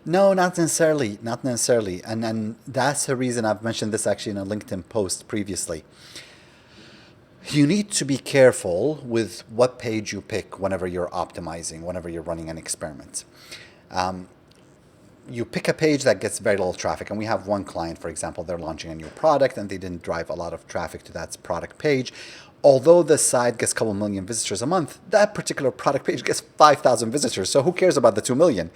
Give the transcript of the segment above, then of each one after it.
No, not necessarily. Not necessarily. And that's the reason I've mentioned this actually in a LinkedIn post previously. You need to be careful with what page you pick whenever you're optimizing, whenever you're running an experiment. You pick a page that gets very little traffic. And we have one client, for example, they're launching a new product and they didn't drive a lot of traffic to that product page. Although the site gets a couple million visitors a month, that particular product page gets 5,000 visitors. So who cares about the 2 million?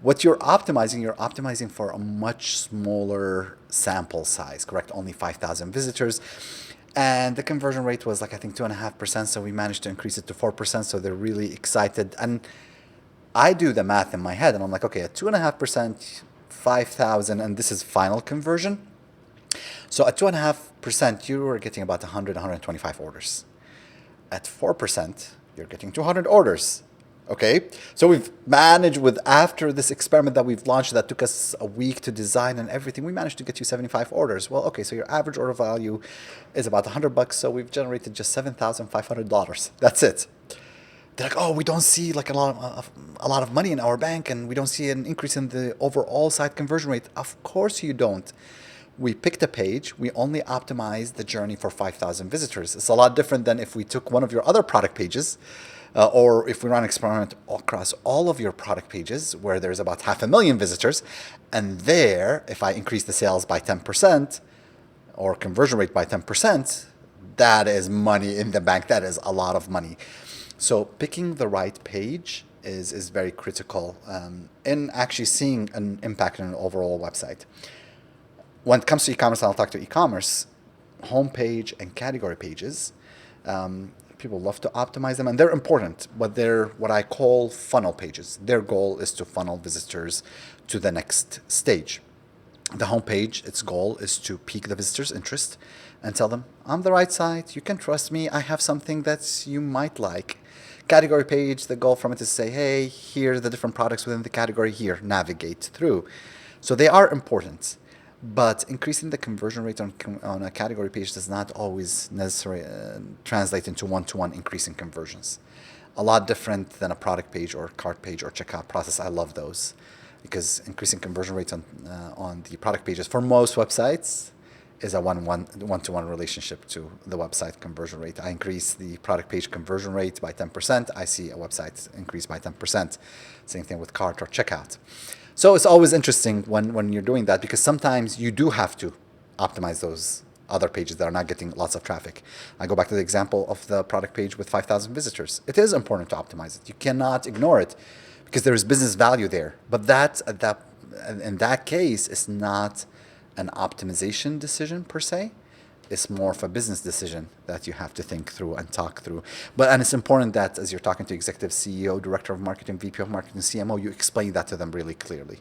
What you're optimizing for a much smaller sample size, correct? Only 5,000 visitors. And the conversion rate was like, I think 2.5%. So we managed to increase it to 4%. So they're really excited. And I do the math in my head and I'm like, okay, at 2.5%, 5,000, and this is final conversion. So at 2.5%, you are getting about 100, 125 orders. At 4%, you're getting 200 orders. Okay, so we've managed with after this experiment that we've launched that took us a week to design and everything, we managed to get you 75 orders. Well, okay, so your average order value is about $100, so we've generated just $7,500. That's it. They're like, oh, we don't see like a lot of money in our bank, and we don't see an increase in the overall site conversion rate. Of course you don't. We picked a page. We only optimized the journey for 5,000 visitors. It's a lot different than if we took one of your other product pages, or if we run an experiment across all of your product pages where there's about 500,000 visitors, and there, if I increase the sales by 10% or conversion rate by 10%, that is money in the bank. That is a lot of money. So picking the right page is very critical in actually seeing an impact on an overall website. When it comes to e-commerce, I'll talk to e-commerce, homepage and category pages. People love to optimize them, and they're important, but they're what I call funnel pages. Their goal is to funnel visitors to the next stage. The homepage, its goal is to pique the visitor's interest and tell them, I'm the right site, you can trust me, I have something that you might like. Category page, the goal from it is to say, hey, here are the different products within the category, here, navigate through. So they are important. But increasing the conversion rate on a category page does not always necessarily translate into one-to-one increase in conversions. A lot different than a product page or cart page or checkout process. I love those because increasing conversion rates on the product pages for most websites is a one-to-one relationship to the website conversion rate. I increase the product page conversion rate by 10%. I see a website increase by 10%. Same thing with cart or checkout. So it's always interesting when you're doing that because sometimes you do have to optimize those other pages that are not getting lots of traffic. I go back to the example of the product page with 5,000 visitors. It is important to optimize it. You cannot ignore it because there is business value there. But in that case, it's not an optimization decision per se. It's more of a business decision that you have to think through and talk through. And it's important that as you're talking to executive CEO, director of marketing, VP of marketing, CMO, you explain that to them really clearly.